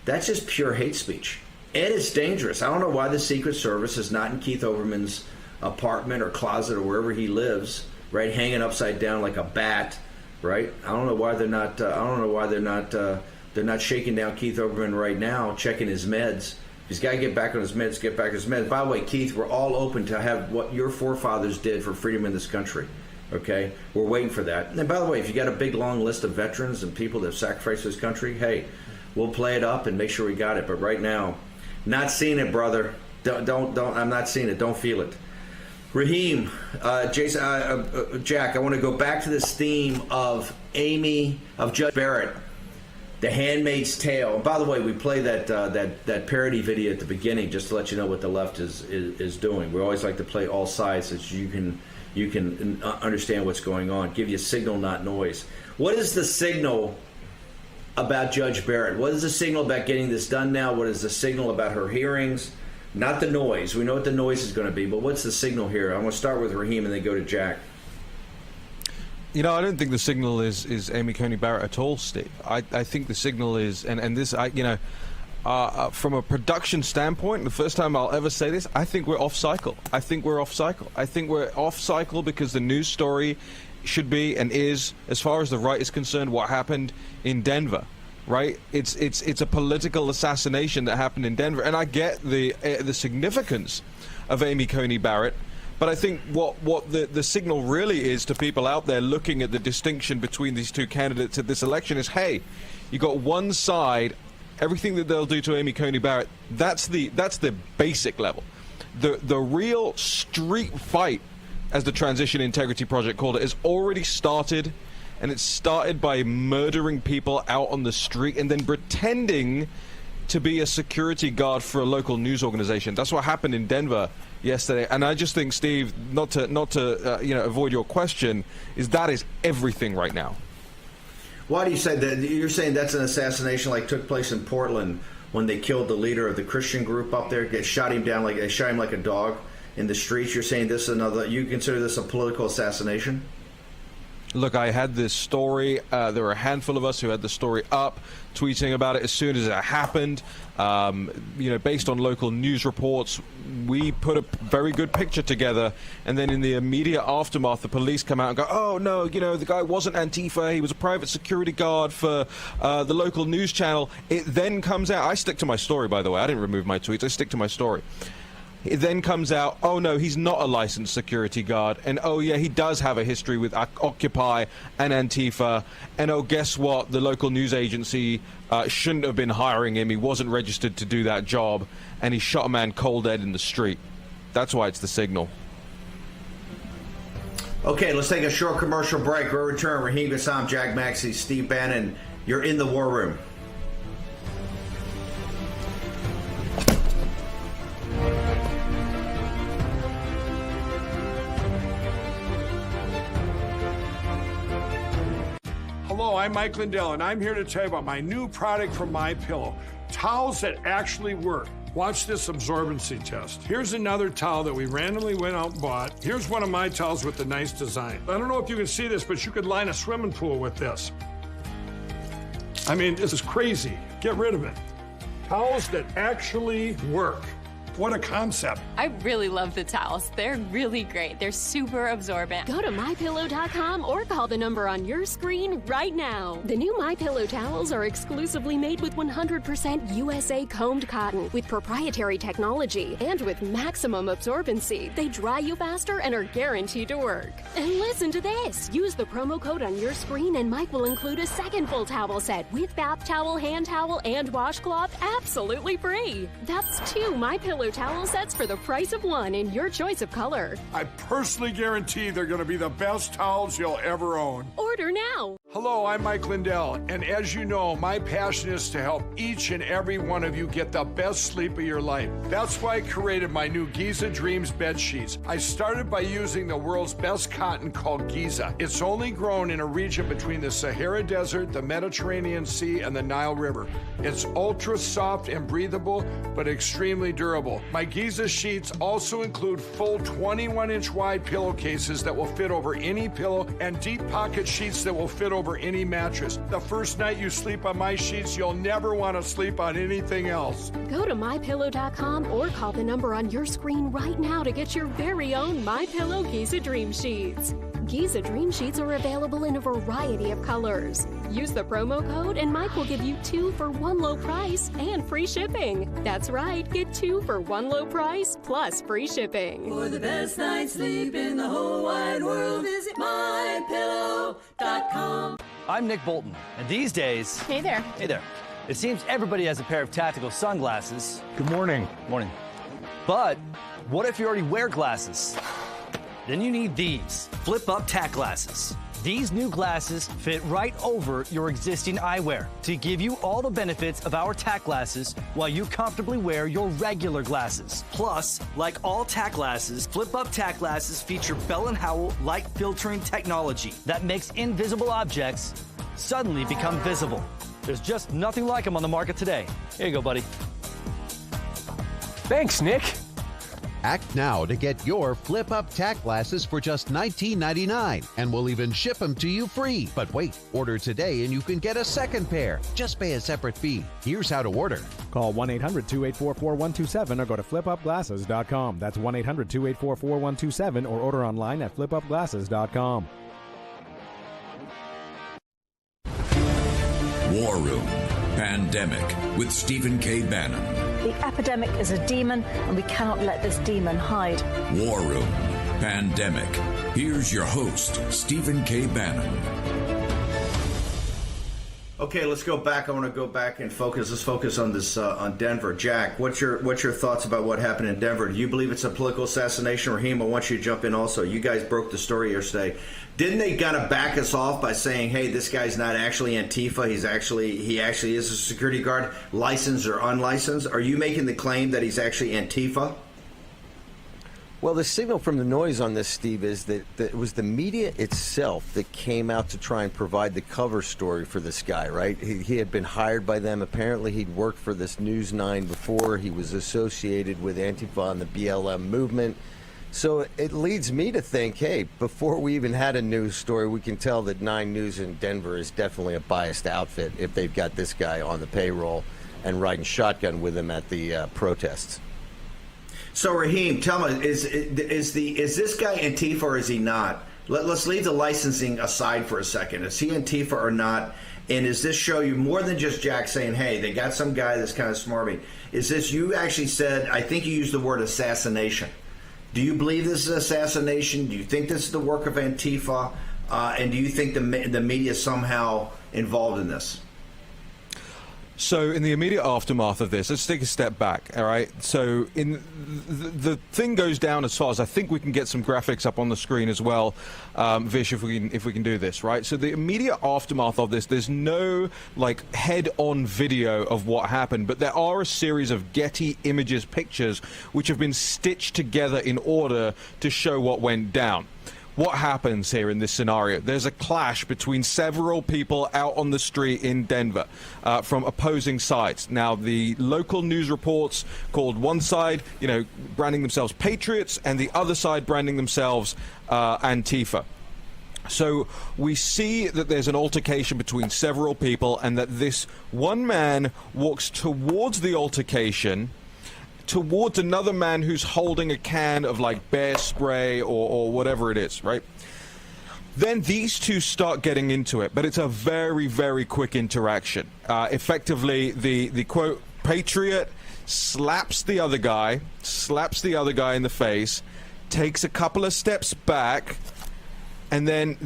That's just pure hate speech. And it's dangerous. I don't know why the Secret Service is not in Keith Olbermann's apartment or closet or wherever he lives, right, hanging upside down like a bat, right? I don't know why they're not. They're not shaking down Keith Olbermann right now, checking his meds. He's got to get back on his meds, get back on his meds. By the way, Keith, we're all open to have what your forefathers did for freedom in this country, okay? We're waiting for that. And by the way, if you got a big, long list of veterans and people that have sacrificed this country, hey, we'll play it up and make sure we got it. But right now, not seeing it, brother. Don't. I'm not seeing it. Don't feel it. Raheem, Jason, Jack, I want to go back to this theme of Judge Barrett. The Handmaid's Tale. And by the way, we play that parody video at the beginning just to let you know what the left is doing. We always like to play all sides so you can understand what's going on. Give you a signal, not noise. What is the signal about Judge Barrett? What is the signal about getting this done now? What is the signal about her hearings? Not the noise. We know what the noise is going to be, but what's the signal here? I'm going to start with Raheem and then go to Jack. You know, I don't think the signal is Amy Coney Barrett at all, Steve. I think the signal is, and this, from a production standpoint, the first time I'll ever say this, I think we're off cycle. I think we're off cycle because the news story should be and is, as far as the right is concerned, what happened in Denver, right? It's a political assassination that happened in Denver, and I get the significance of Amy Coney Barrett. But I think what the signal really is to people out there looking at the distinction between these two candidates at this election is, hey, you got one side, everything that they'll do to Amy Coney Barrett, that's the basic level. The real street fight, as the Transition Integrity Project called it, has already started, and it started by murdering people out on the street and then pretending to be a security guard for a local news organization. That's what happened in Denver yesterday. And I just think, Steve, not to avoid your question, that is everything right now. Why do you say that? You're saying that's an assassination like took place in Portland when they killed the leader of the Christian group up there, they shot him like a dog in the streets. You're saying this is you consider this a political assassination? Look, I had this story. There were a handful of us who had the story up, tweeting about it as soon as it happened. Based on local news reports, we put a very good picture together. And then in the immediate aftermath, the police come out and go, oh, no, the guy wasn't Antifa. He was a private security guard for the local news channel. It then comes out. I stick to my story, by the way. I didn't remove my tweets. I stick to my story. It then comes out, oh no, he's not a licensed security guard, and oh yeah, he does have a history with Occupy and Antifa, and oh, guess what, the local news agency shouldn't have been hiring him, he wasn't registered to do that job, and he shot a man cold dead in the street. That's why it's the Signal. Okay, let's take a short commercial break. We'll return. Raheem Kassam, Jack Maxey, Steve Bannon. You're in the War Room. Hello, I'm Mike Lindell, and I'm here to tell you about my new product from MyPillow. Towels that actually work. Watch this absorbency test. Here's another towel that we randomly went out and bought. Here's one of my towels with the nice design. I don't know if you can see this, but you could line a swimming pool with this. I mean, this is crazy. Get rid of it. Towels that actually work. What a concept. I really love the towels. They're really great. They're super absorbent. Go to MyPillow.com or call the number on your screen right now. The new MyPillow towels are exclusively made with 100% USA combed cotton with proprietary technology and with maximum absorbency. They dry you faster and are guaranteed to work. And listen to this. Use the promo code on your screen and Mike will include a second full towel set with bath towel, hand towel, and washcloth absolutely free. That's 2 MyPillow towel sets for the price of 1 in your choice of color. I personally guarantee they're going to be the best towels you'll ever own. Order now. Hello, I'm Mike Lindell, and as you know, my passion is to help each and every one of you get the best sleep of your life. That's why I created my new Giza Dreams bed sheets. I started by using the world's best cotton called Giza. It's only grown in a region between the Sahara Desert, the Mediterranean Sea, and the Nile River. It's ultra soft and breathable, but extremely durable. My Giza sheets also include full 21-inch wide pillowcases that will fit over any pillow and deep pocket sheets that will fit over any mattress. The first night you sleep on my sheets, you'll never want to sleep on anything else. Go to MyPillow.com or call the number on your screen right now to get your very own MyPillow Giza Dream Sheets. Giza Dream Sheets are available in a variety of colors. Use the promo code and Mike will give you 2 for 1 low price and free shipping. That's right, get 2 for 1 low price plus free shipping. For the best night's sleep in the whole wide world, visit MyPillow.com. I'm Nick Bolton, and these days... Hey there. Hey there. It seems everybody has a pair of tactical sunglasses. Good morning. Morning. But what if you already wear glasses? Then you need these flip-up tack glasses. These new glasses fit right over your existing eyewear to give you all the benefits of our tack glasses while you comfortably wear your regular glasses. Plus, like all tack glasses, flip-up tack glasses feature Bell & Howell light filtering technology that makes invisible objects suddenly become visible. There's just nothing like them on the market today. Here you go, buddy. Thanks, Nick. Act now to get your flip-up tack glasses for just $19.99, and we'll even ship them to you free. But wait, order today and you can get a second pair. Just pay a separate fee. Here's how to order. Call 1-800-284-4127 or go to flipupglasses.com. That's 1-800-284-4127 or order online at flipupglasses.com. War Room Pandemic with Stephen K. Bannon. The epidemic is a demon, and we cannot let this demon hide. War Room Pandemic. Here's your host, Stephen K. Bannon. Okay, let's go back. I want to go back and focus. Let's focus on this on Denver. Jack, what's your thoughts about what happened in Denver? Do you believe it's a political assassination? Raheem, I want you to jump in also. You guys broke the story yesterday. Didn't they kind of back us off by saying, "Hey, this guy's not actually Antifa. He actually is a security guard, licensed or unlicensed"? Are you making the claim that he's actually Antifa? Well, the signal from the noise on this, Steve, is that it was the media itself that came out to try and provide the cover story for this guy, right? He had been hired by them. Apparently, he'd worked for this News 9 before. He was associated with Antifa and the BLM movement. So it leads me to think, hey, before we even had a news story, we can tell that 9 News in Denver is definitely a biased outfit if they've got this guy on the payroll and riding shotgun with him at the protests. So, Raheem, tell me, is this guy Antifa or is he not? Let's leave the licensing aside for a second. Is he Antifa or not? And does this show you more than just Jack saying, hey, they got some guy that's kind of smarmy? Is this, you actually said, I think you used the word assassination. Do you believe this is assassination? Do you think this is the work of Antifa? And do you think the media is somehow involved in this? So in the immediate aftermath of this, let's take a step back, all right? So in the thing goes down as far as, I think we can get some graphics up on the screen as well, Vish, if we can do this, right? So the immediate aftermath of this, there's no like head-on video of what happened, but there are a series of Getty Images pictures which have been stitched together in order to show what went down. What happens here in this scenario? There's a clash between several people out on the street in Denver from opposing sides. Now, the local news reports called one side, you know, branding themselves patriots, and the other side branding themselves Antifa. So we see that there's an altercation between several people, and that this one man walks towards the altercation, towards another man who's holding a can of like bear spray or whatever it is, right? Then these two start getting into it, but it's a very, very quick interaction. Effectively, the quote patriot slaps the other guy in the face, takes a couple of steps back, and then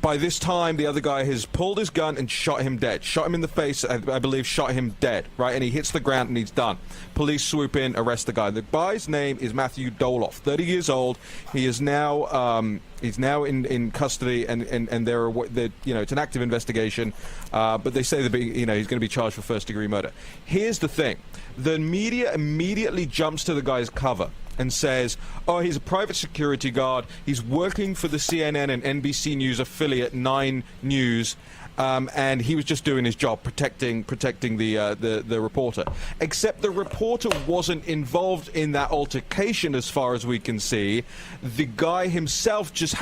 by this time, the other guy has pulled his gun and shot him dead. Shot him in the face, I believe, shot him dead, right? And he hits the ground and he's done. Police swoop in, arrest the guy. The guy's name is Matthew Doloff, 30 years old. He is now, he's now in custody, and they're, you know, it's an active investigation, but they say that, you know, he's going to be charged for first-degree murder. Here's the thing. The media immediately jumps to the guy's cover and says, oh, he's a private security guard, he's working for the CNN and NBC News affiliate 9 News, and he was just doing his job, protecting the reporter. Except the reporter wasn't involved in that altercation, as far as we can see. The guy himself just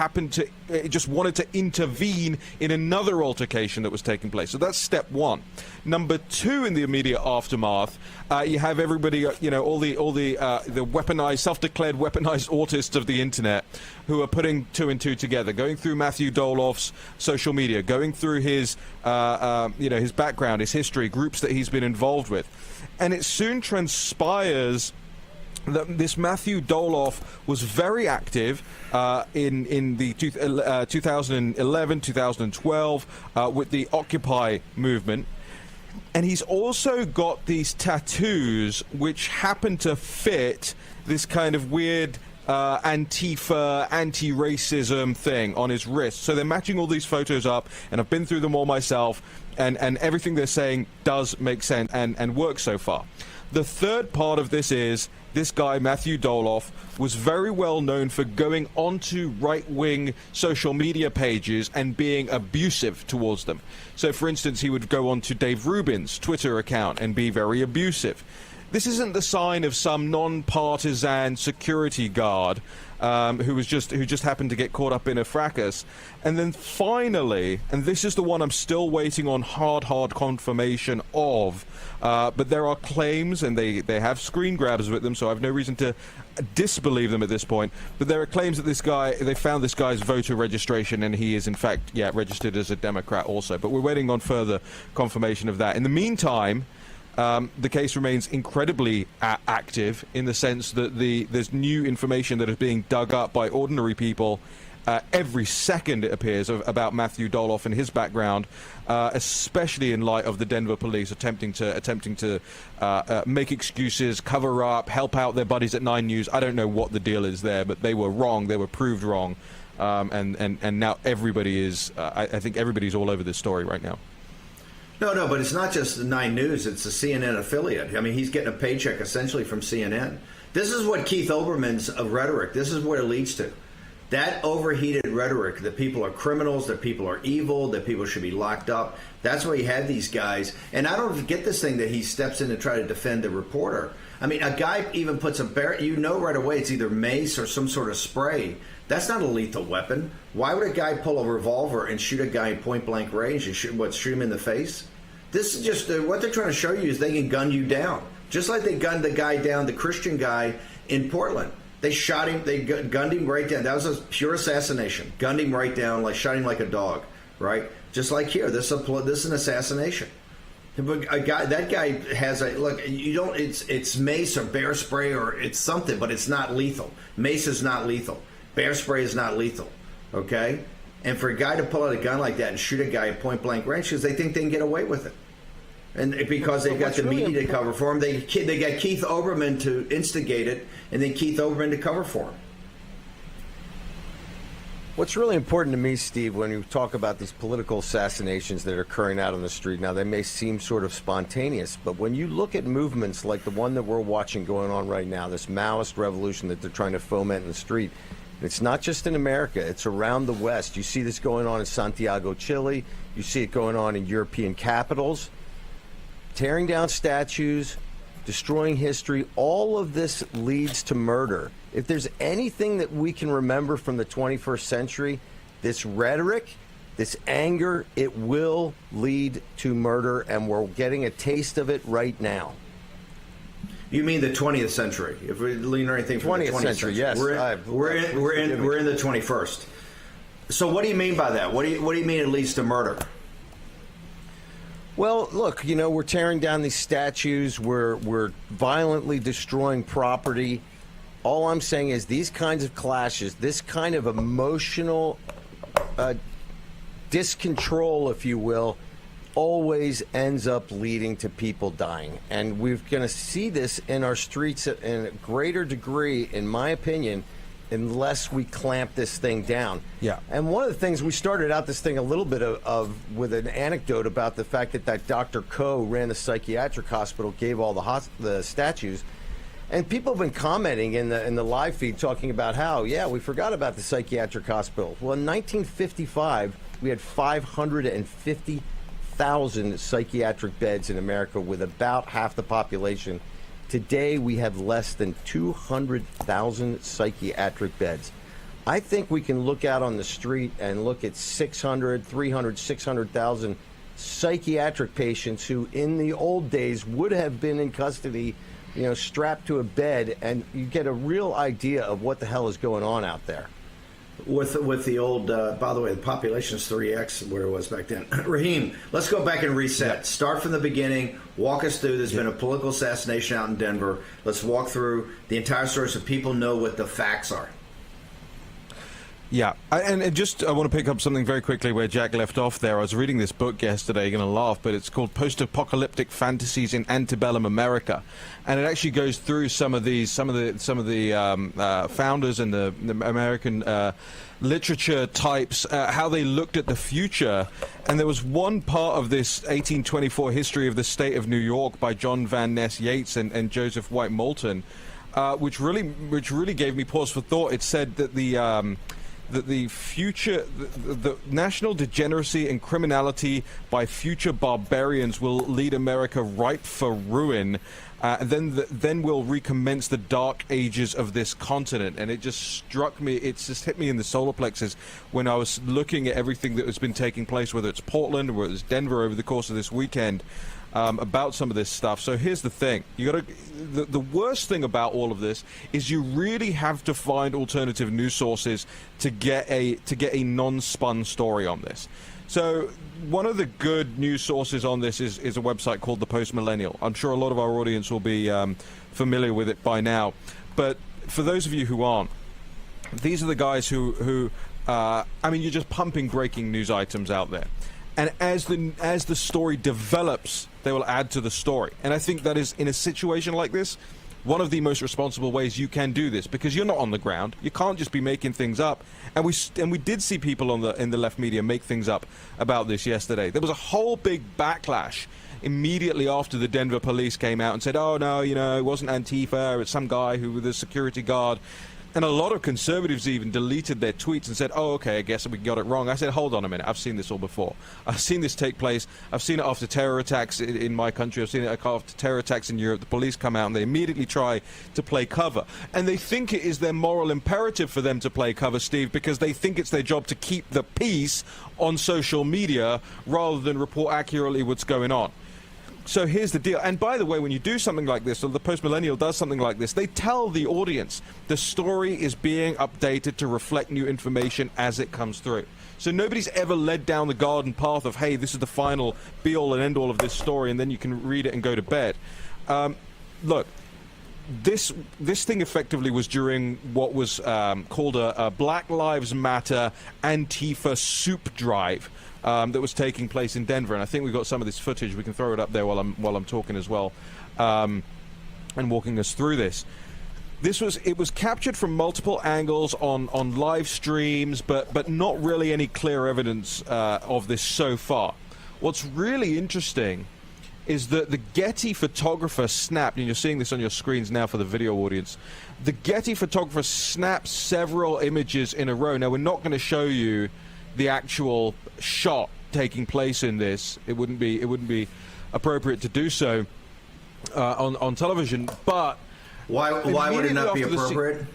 wanted to intervene in another altercation that was taking place. So that's step one. Number two, in the immediate aftermath, you have everybody, you know, all the weaponized, self-declared weaponized autists of the internet, who are putting 2 and 2 together, going through Matthew Doloff's social media, going through his, you know, his background, his history, groups that he's been involved with, and it soon transpires that this Matthew Doloff was very active in the 2011, 2012 with the Occupy movement. And he's also got these tattoos which happen to fit this kind of weird Antifa, anti-racism thing on his wrist. So they're matching all these photos up, and I've been through them all myself, and everything they're saying does make sense and works so far. The third part of this is this guy, Matthew Doloff, was very well known for going onto right-wing social media pages and being abusive towards them. So, for instance, he would go onto Dave Rubin's Twitter account and be very abusive. This isn't the sign of some non-partisan security guard who just happened to get caught up in a fracas. And then finally, and this is the one I'm still waiting on hard confirmation of, but there are claims, and they have screen grabs with them, so I have no reason to disbelieve them at this point, but there are claims that they found this guy's voter registration, and he is in fact, registered as a Democrat also. But we're waiting on further confirmation of that. In the meantime, the case remains incredibly active, in the sense that there's new information that is being dug up by ordinary people every second, it appears, about Matthew Doloff and his background, especially in light of the Denver police attempting to make excuses, cover up, help out their buddies at 9 News. I don't know what the deal is there, but they were wrong. They were proved wrong, and now everybody is. I think everybody's all over this story right now. No, but it's not just the 9 News. It's a CNN affiliate. I mean, he's getting a paycheck essentially from CNN. This is what Keith Olbermann's rhetoric, this is what it leads to. That overheated rhetoric that people are criminals, that people are evil, that people should be locked up. That's why you had these guys. And I don't get this thing that he steps in to try to defend the reporter. I mean, a guy even puts a barrel, you know right away it's either mace or some sort of spray. That's not a lethal weapon. Why would a guy pull a revolver and shoot a guy in point-blank range and shoot him in the face? This is just what they're trying to show you is they can gun you down. Just like they gunned the guy down, the Christian guy in Portland. They shot him, they gunned him right down. That was a pure assassination. Gunned him right down, like shot him like a dog. right? Just like here, this is an assassination. That guy has a look. You don't. It's mace or bear spray or it's something, but it's not lethal. Mace is not lethal. Bear spray is not lethal. Okay, and for a guy to pull out a gun like that and shoot a guy at point blank range because they think they can get away with it, and because they've got the media to cover for him, they got Keith Olbermann to instigate it, and then Keith Olbermann to cover for him. What's really important to me, Steve, when you talk about these political assassinations that are occurring out on the street, now they may seem sort of spontaneous, but when you look at movements like the one that we're watching going on right now, this Maoist revolution that they're trying to foment in the street, it's not just in America, it's around the West. You see this going on in Santiago, Chile. You see it going on in European capitals. Tearing down statues, destroying history, all of this leads to murder. If there's anything that we can remember from the 21st century, this rhetoric, this anger, it will lead to murder, and we're getting a taste of it right now. You mean the 20th century? If we lean or anything from the 20th century, yes. We're in the 21st. So what do you mean by that? What do you mean it leads to murder? Well, look, we're tearing down these statues. We're violently destroying property. All I'm saying is these kinds of clashes, this kind of emotional discontrol, if you will, always ends up leading to people dying. And we're going to see this in our streets in a greater degree, in my opinion, unless we clamp this thing down. Yeah. And one of the things, we started out this thing a little bit with an anecdote about the fact that Dr. Ko ran the psychiatric hospital, gave all the statues. And people have been commenting in the live feed talking about how, we forgot about the psychiatric hospital. Well, in 1955, we had 550,000 psychiatric beds in America with about half the population. Today, we have less than 200,000 psychiatric beds. I think we can look out on the street and look at 600,000 psychiatric patients who in the old days would have been in custody, strapped to a bed, and you get a real idea of what the hell is going on out there. With the old, by the way, the population is 3x where it was back then. Raheem, let's go back and reset. Start from the beginning. Walk us through. There's been a political assassination out in Denver. Let's walk through the entire story so people know what the facts are. Yeah, and I want to pick up something very quickly where Jack left off there. I was reading this book yesterday, you're going to laugh, but it's called Post-Apocalyptic Fantasies in Antebellum America, and it actually goes through some of the founders and the American literature types, how they looked at the future. And there was one part of this 1824 history of the state of New York by John Van Ness Yates and Joseph White Moulton, which really gave me pause for thought. It said that the future, the national degeneracy and criminality by future barbarians will lead America ripe for ruin. Then we'll recommence the dark ages of this continent. And it just struck me, it's just hit me in the solar plexus when I was looking at everything that has been taking place, whether it's Portland or whether it's Denver over the course of this weekend, about some of this stuff. So here's the thing: the worst thing about all of this is you really have to find alternative news sources to get a non-spun story on this. So one of the good news sources on this is a website called The Post Millennial. I'm sure a lot of our audience will be familiar with it by now. But for those of you who aren't, these are the guys who you're just pumping breaking news items out there. And as the story develops, they will add to the story. And I think that is, in a situation like this, one of the most responsible ways you can do this, because you're not on the ground. You can't just be making things up. And we did see people in the left media make things up about this yesterday. There was a whole big backlash immediately after the Denver police came out and said, oh, no, it wasn't Antifa, it's some guy who was a security guard. And a lot of conservatives even deleted their tweets and said, oh, okay, I guess we got it wrong. I said, hold on a minute. I've seen this all before. I've seen this take place. I've seen it after terror attacks in my country. I've seen it after terror attacks in Europe. The police come out and they immediately try to play cover. And they think it is their moral imperative for them to play cover, Steve, because they think it's their job to keep the peace on social media rather than report accurately what's going on. So here's the deal. And by the way, when you do something like this, or the post-millennial does something like this, they tell the audience the story is being updated to reflect new information as it comes through. So nobody's ever led down the garden path of, hey, this is the final be-all and end-all of this story, and then you can read it and go to bed. Look, this thing effectively was during what was called a Black Lives Matter Antifa soup drive that was taking place in Denver, and I think we've got some of this footage. We can throw it up there while I'm talking as well, and walking us through this. It was captured from multiple angles on live streams, but not really any clear evidence of this so far. What's really interesting is that the Getty photographer snapped, and you're seeing this on your screens now for the video audience, the Getty photographer snapped several images in a row. Now, we're not going to show you the actual shot taking place in this. It wouldn't be appropriate to do so on television, but why would it not be appropriate?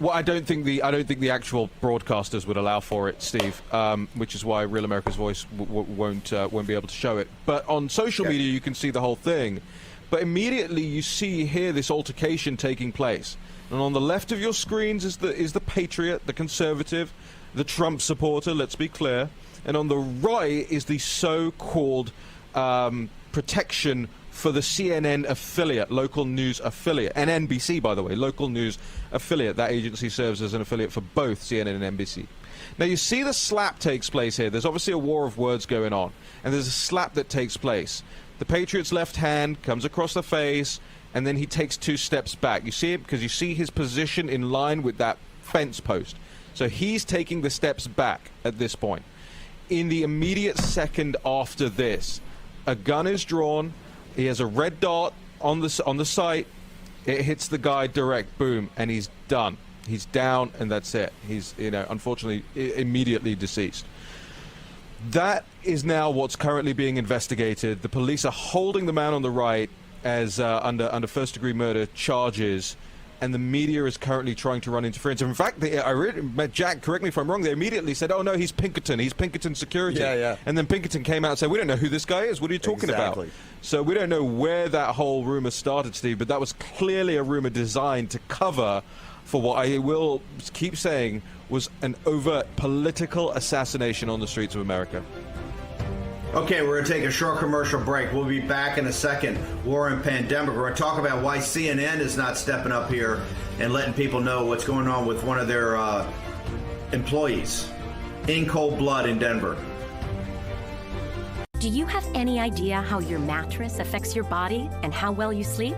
Well, I don't think the actual broadcasters would allow for it, Steve. Which is why Real America's Voice won't be able to show it. But on social media, you can see the whole thing. But immediately you see here this altercation taking place, and on the left of your screens is the patriot, the conservative, the Trump supporter. Let's be clear. And on the right is the so-called protection for the CNN affiliate, local news affiliate, and NBC, by the way, local news affiliate. That agency serves as an affiliate for both CNN and NBC. Now, you see the slap takes place here. There's obviously a war of words going on, and there's a slap that takes place. The Patriot's left hand comes across the face, and then he takes 2 steps back. You see it because you see his position in line with that fence post. So he's taking the steps back at this point. In the immediate second after this, a gun is drawn. He has a red dot on the sight. It hits the guy direct, boom, and he's done. He's down, and that's it. He's, unfortunately, immediately deceased. That is now what's currently being investigated. The police are holding the man on the right as under first-degree murder charges, and the media is currently trying to run interference. In fact, Jack, correct me if I'm wrong, they immediately said, oh, no, he's Pinkerton. He's Pinkerton Security. Yeah. And then Pinkerton came out and said, we don't know who this guy is. What are you talking about? So we don't know where that whole rumor started, Steve, but that was clearly a rumor designed to cover for what I will keep saying was an overt political assassination on the streets of America. Okay, we're going to take a short commercial break. We'll be back in a second. War and pandemic. We're going to talk about why CNN is not stepping up here and letting people know what's going on with one of their employees in cold blood in Denver. Do you have any idea how your mattress affects your body and how well you sleep?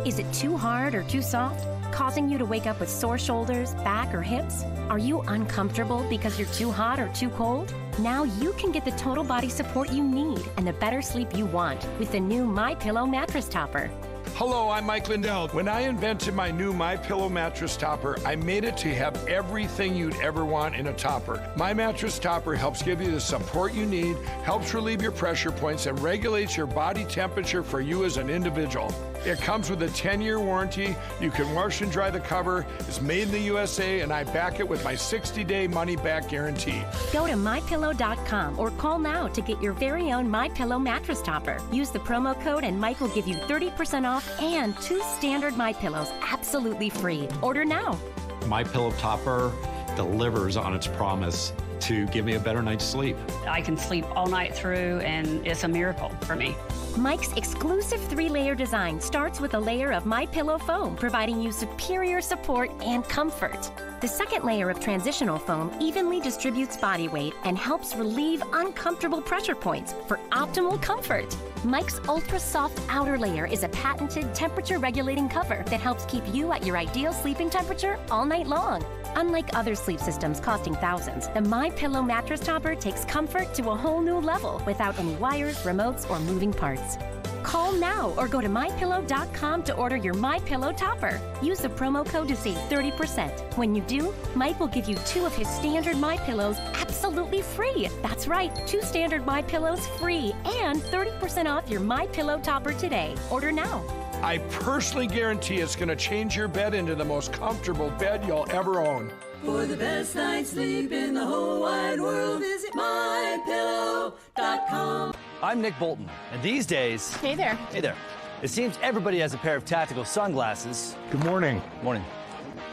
Is it too hard or too soft, causing you to wake up with sore shoulders, back, or hips? Are you uncomfortable because you're too hot or too cold? Now you can get the total body support you need and the better sleep you want with the new MyPillow mattress topper. Hello, I'm Mike Lindell. When I invented my new MyPillow mattress topper, I made it to have everything you'd ever want in a topper. My mattress topper helps give you the support you need, helps relieve your pressure points, and regulates your body temperature for you as an individual. It comes with a 10-year warranty. You can wash and dry the cover. It's made in the USA, and I back it with my 60-day money-back guarantee. Go to MyPillow.com or call now to get your very own MyPillow mattress topper. Use the promo code and Mike will give you 30% off and 2 standard MyPillows absolutely free. Order now. MyPillow topper delivers on its promise to give me a better night's sleep. I can sleep all night through, and it's a miracle for me. Mike's exclusive 3-layer design starts with a layer of MyPillow foam, providing you superior support and comfort. The second layer of transitional foam evenly distributes body weight and helps relieve uncomfortable pressure points for optimal comfort. Mike's ultra-soft outer layer is a patented temperature-regulating cover that helps keep you at your ideal sleeping temperature all night long. Unlike other sleep systems costing thousands, the MyPillow mattress topper takes comfort to a whole new level without any wires, remotes, or moving parts. Call now or go to MyPillow.com to order your MyPillow topper. Use the promo code to save 30%. When you do, Mike will give you 2 of his standard MyPillows absolutely free. That's right, 2 standard MyPillows free and 30% off your MyPillow topper today. Order now. I personally guarantee it's going to change your bed into the most comfortable bed you'll ever own. For the best night's sleep in the whole wide world, visit MyPillow.com. I'm Nick Bolton, and these days... Hey there. Hey there. It seems everybody has a pair of tactical sunglasses. Good morning. Morning.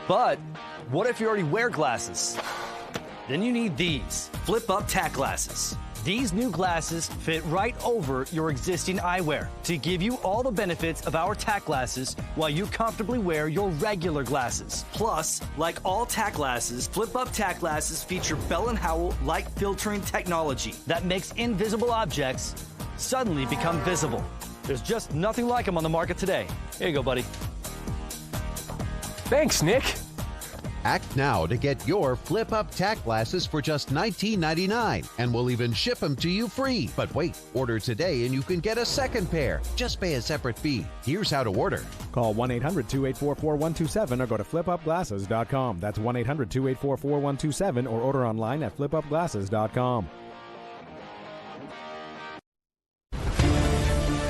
But what if you already wear glasses? Then you need these flip-up tack glasses. These new glasses fit right over your existing eyewear to give you all the benefits of our tack glasses while you comfortably wear your regular glasses. Plus, like all tack glasses, flip-up tack glasses feature Bell & Howell light filtering technology that makes invisible objects suddenly become visible. There's just nothing like them on the market today. Here you go, buddy. Thanks, Nick. Act now to get your flip-up tack glasses for just $19.99, and we'll even ship them to you free. But wait, order today and you can get a second pair. Just pay a separate fee. Here's how to order. Call 1-800-284-4127 or go to flipupglasses.com. That's 1-800-284-4127 or order online at flipupglasses.com.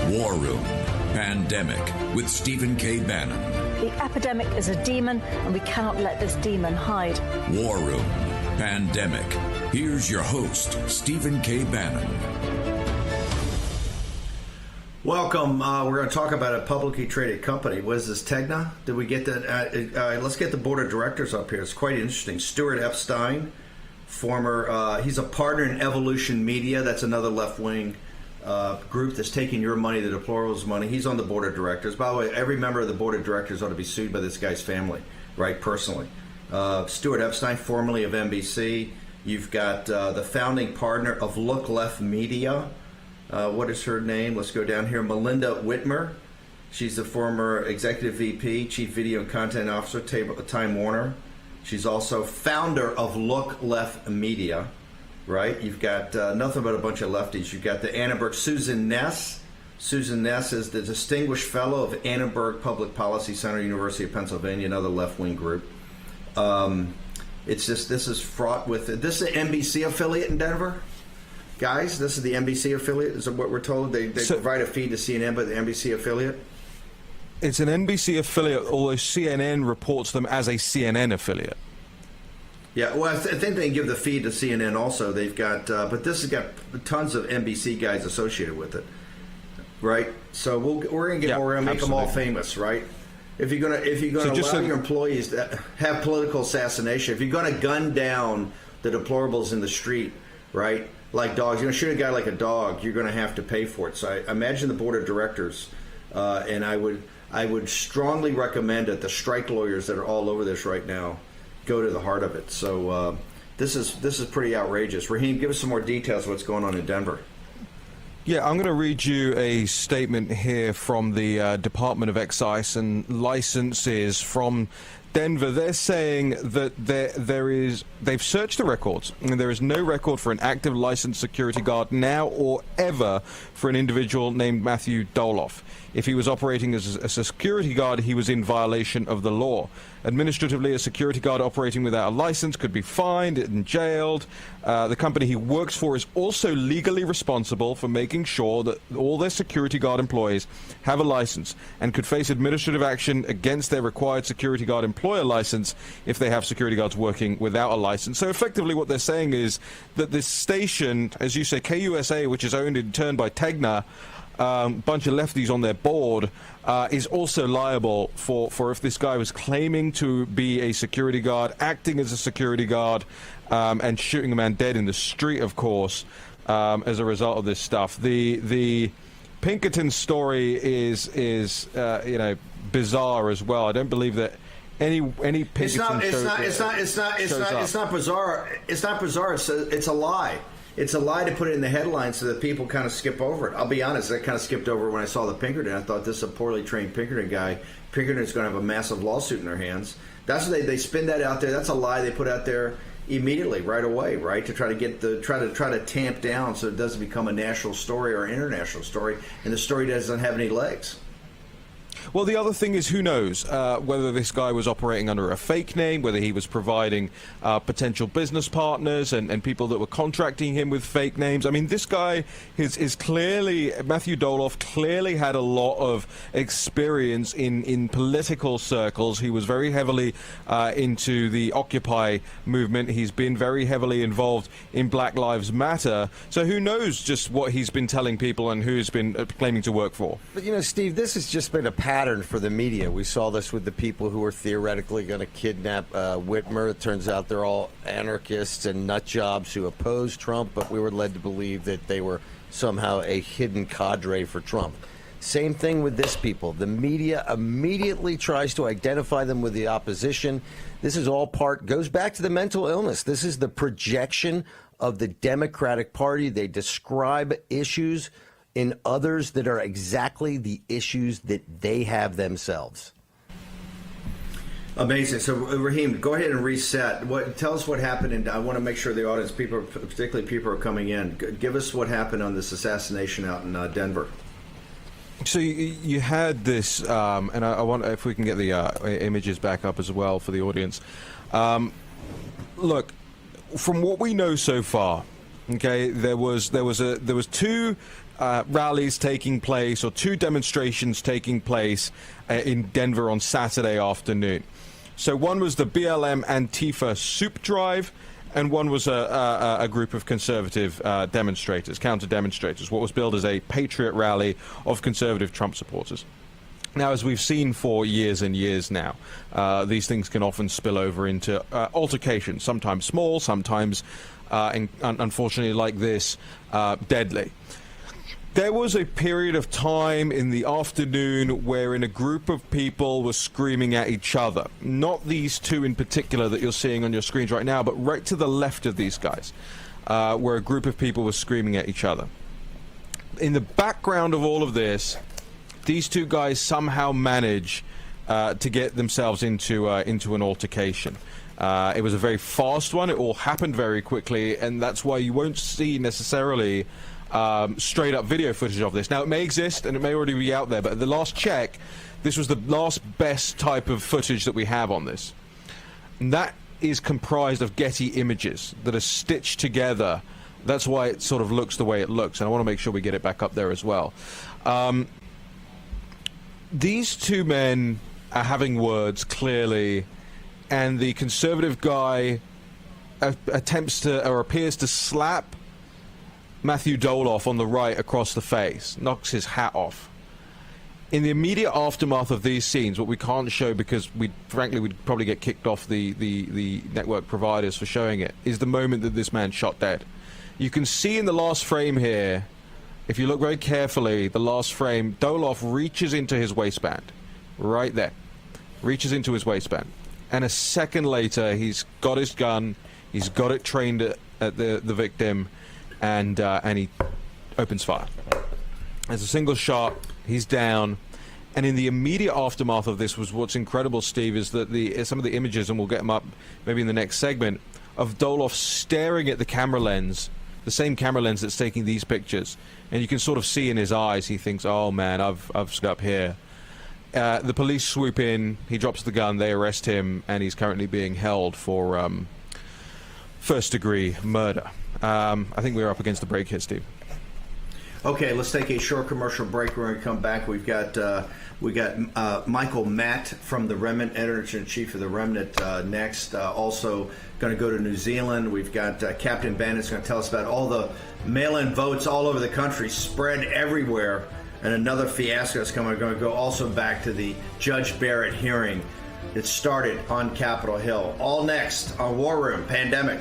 War Room Pandemic with Stephen K. Bannon. The epidemic is a demon, and we cannot let this demon hide. War Room Pandemic. Here's your host, Stephen K. Bannon. Welcome. We're going to talk about a publicly traded company. What is this, Tegna? Did we get that? Let's get the board of directors up here. It's quite interesting. Stuart Epstein, former, he's a partner in Evolution Media. That's another left-wing group that's taking your money, the deplorables money. He's on the board of directors. By the way, every member of the board of directors ought to be sued by this guy's family, right, personally. Stuart Epstein, formerly of NBC. You've got the founding partner of Look Left Media. What is her name? Let's go down here. Melinda Whitmer. She's the former executive VP, chief video and content officer, Time Warner. She's also founder of Look Left Media. Right, you've got nothing but a bunch of lefties. You've got the Annenberg, Susan Ness. Susan Ness is the Distinguished Fellow of Annenberg Public Policy Center, University of Pennsylvania, another left-wing group. It's just, this is fraught with, this is an NBC affiliate in Denver. Guys, this is the NBC affiliate, is what we're told. They provide a feed to CNN, but the NBC affiliate? It's an NBC affiliate, although CNN reports them as a CNN affiliate. Yeah, well, I think they can give the feed to CNN also. They've got, but this has got tons of NBC guys associated with it, right? So we're gonna get more. We're gonna make them all famous, right? If you're gonna allow your employees to have political assassination, if you're gonna gun down the deplorables in the street, right, like dogs, you're gonna shoot a guy like a dog, you're gonna have to pay for it. So I imagine the board of directors, and I would strongly recommend that the strike lawyers that are all over this right now go to the heart of it. So this is pretty outrageous. Raheem, give us some more details of what's going on in Denver. Yeah, I'm going to read you a statement here from the Department of Excise and Licenses from Denver. They're saying that they've searched the records, and there is no record for an active licensed security guard now or ever for an individual named Matthew Doloff. If he was operating as a security guard, he was in violation of the law. Administratively, a security guard operating without a license could be fined and jailed. The company he works for is also legally responsible for making sure that all their security guard employees have a license and could face administrative action against their required security guard employer license if they have security guards working without a license. So effectively what they're saying is that this station, as you say, KUSA, which is owned in turn by Tegna, bunch of lefties on their board, is also liable for if this guy was claiming to be a security guard, acting as a security guard, and shooting a man dead in the street, of course, as a result of this stuff. The Pinkerton story is bizarre as well. I don't believe that any Pinkerton It's not bizarre. It's not bizarre. It's a lie. It's a lie to put it in the headlines so that people kind of skip over it. I'll be honest, I kind of skipped over it when I saw the Pinkerton. I thought, this is a poorly trained Pinkerton guy. Pinkerton's going to have a massive lawsuit in their hands. That's what they spin that out there. That's a lie they put out there immediately, right away, right, to try to get try to tamp down so it doesn't become a national story or international story, and the story doesn't have any legs. Well, the other thing is, who knows whether this guy was operating under a fake name, whether he was providing potential business partners and people that were contracting him with fake names. I mean, this guy is clearly, Matthew Doloff clearly had a lot of experience in political circles. He was very heavily into the Occupy movement. He's been very heavily involved in Black Lives Matter. So who knows just what he's been telling people and who he's been claiming to work for. But, you know, Steve, this has just been a pattern for the media. We saw this with the people who were theoretically going to kidnap Whitmer. It turns out they're all anarchists and nut jobs who oppose Trump, but we were led to believe that they were somehow a hidden cadre for Trump. Same thing with this people. The media immediately tries to identify them with the opposition. This is all goes back to the mental illness. This is the projection of the Democratic Party. They describe issues in others that are exactly the issues that they have themselves. Amazing. So, Raheem, go ahead and reset. Tell us what happened, and I want to make sure the audience, particularly people who are coming in, give us what happened on this assassination out in Denver. So you had this, and I want, if we can get the images back up as well for the audience. Look, from what we know so far, okay, there was two rallies taking place, or two demonstrations taking place in Denver on Saturday afternoon. So one was the BLM Antifa Soup Drive, and one was a group of conservative demonstrators, counter-demonstrators, what was billed as a patriot rally of conservative Trump supporters. Now, as we've seen for years and years now, these things can often spill over into altercations, sometimes small, sometimes, unfortunately like this, deadly. There was a period of time in the afternoon wherein a group of people were screaming at each other. Not these two in particular that you're seeing on your screens right now, but right to the left of these guys, where a group of people were screaming at each other. In the background of all of this, these two guys somehow manage to get themselves into an altercation. It was a very fast one. It all happened very quickly, and that's why you won't see necessarily straight up video footage of this. Now, it may exist and it may already be out there, but at the last check, this was the last best type of footage that we have on this. And that is comprised of Getty images that are stitched together. That's why it sort of looks the way it looks, and I want to make sure we get it back up there as well. These two men are having words, clearly, and the conservative guy attempts to, or appears to, slap Matthew Doloff on the right across the face, knocks his hat off. In the immediate aftermath of these scenes, what we can't show because we'd probably get kicked off the network providers for showing it, is the moment that this man shot dead. You can see in the last frame here, if you look very carefully, the last frame, Doloff reaches into his waistband, right there, reaches into his waistband. And a second later, he's got his gun, he's got it trained at the victim, and he opens fire. There's a single shot, he's down, and in the immediate aftermath of this was what's incredible, Steve, is that some of the images, and we'll get them up maybe in the next segment, of Doloff staring at the camera lens, the same camera lens that's taking these pictures, and you can sort of see in his eyes, he thinks, oh man, I've screwed up here. The police swoop in, he drops the gun, they arrest him, and he's currently being held for first-degree murder. I think we're up against the break here, Steve. Okay, let's take a short commercial break. We're going to come back. We've got Michael Matt from the Remnant, editor-in-chief of the Remnant, next. Also going to go to New Zealand. We've got Captain Bandit's going to tell us about all the mail-in votes all over the country, spread everywhere, and another fiasco is coming. We're going to go also back to the Judge Barrett hearing that started on Capitol Hill. All next on War Room Pandemic.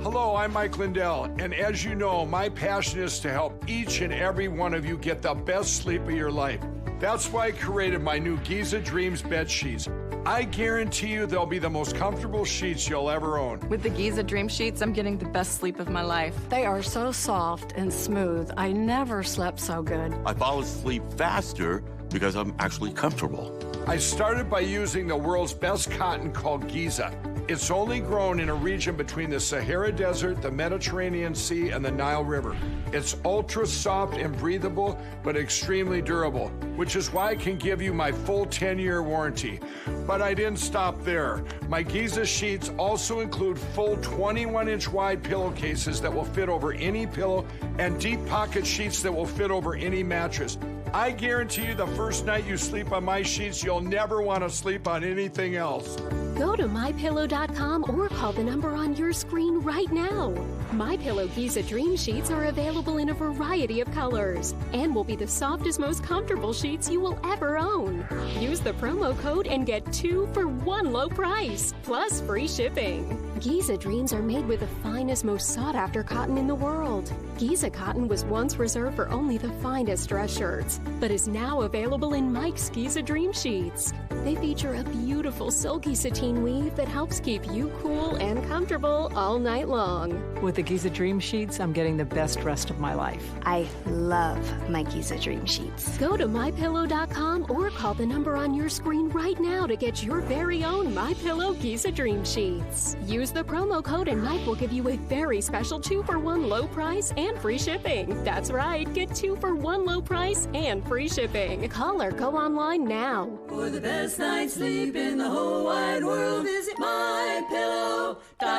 Hello, I'm Mike Lindell, and as you know, my passion is to help each and every one of you get the best sleep of your life. That's why I created my new Giza Dreams bed sheets. I guarantee you they'll be the most comfortable sheets you'll ever own. With the Giza Dream Sheets, I'm getting the best sleep of my life. They are so soft and smooth. I never slept so good. I fall asleep faster because I'm actually comfortable. I started by using the world's best cotton called Giza. It's only grown in a region between the Sahara Desert, the Mediterranean Sea, and the Nile River. It's ultra soft and breathable, but extremely durable, which is why I can give you my full 10-year warranty. But I didn't stop there. My Giza sheets also include full 21-inch wide pillowcases that will fit over any pillow and deep pocket sheets that will fit over any mattress. I guarantee you the first night you sleep on my sheets, you'll never want to sleep on anything else. Go to MyPillow.com or call the number on your screen right now. MyPillow Giza Dream Sheets are available in a variety of colors and will be the softest, most comfortable sheets you will ever own. Use the promo code and get 2 for 1 low price, plus free shipping. Giza Dreams are made with the finest, most sought-after cotton in the world. Giza cotton was once reserved for only the finest dress shirts, but is now available in Mike's Giza Dream Sheets. They feature a beautiful silky sateen weave that helps keep you cool and comfortable all night long. With the Giza Dream Sheets, I'm getting the best rest of my life. I love my Giza Dream Sheets. Go to MyPillow.com or call the number on your screen right now to get your very own MyPillow Giza Dream Sheets. Use the promo code and Mike will give you a very special 2 for 1 low price and free shipping. That's right, get 2 for 1 low price and free shipping. Call or go online now. For the best night's sleep in the whole wide world, visit MyPillow.com.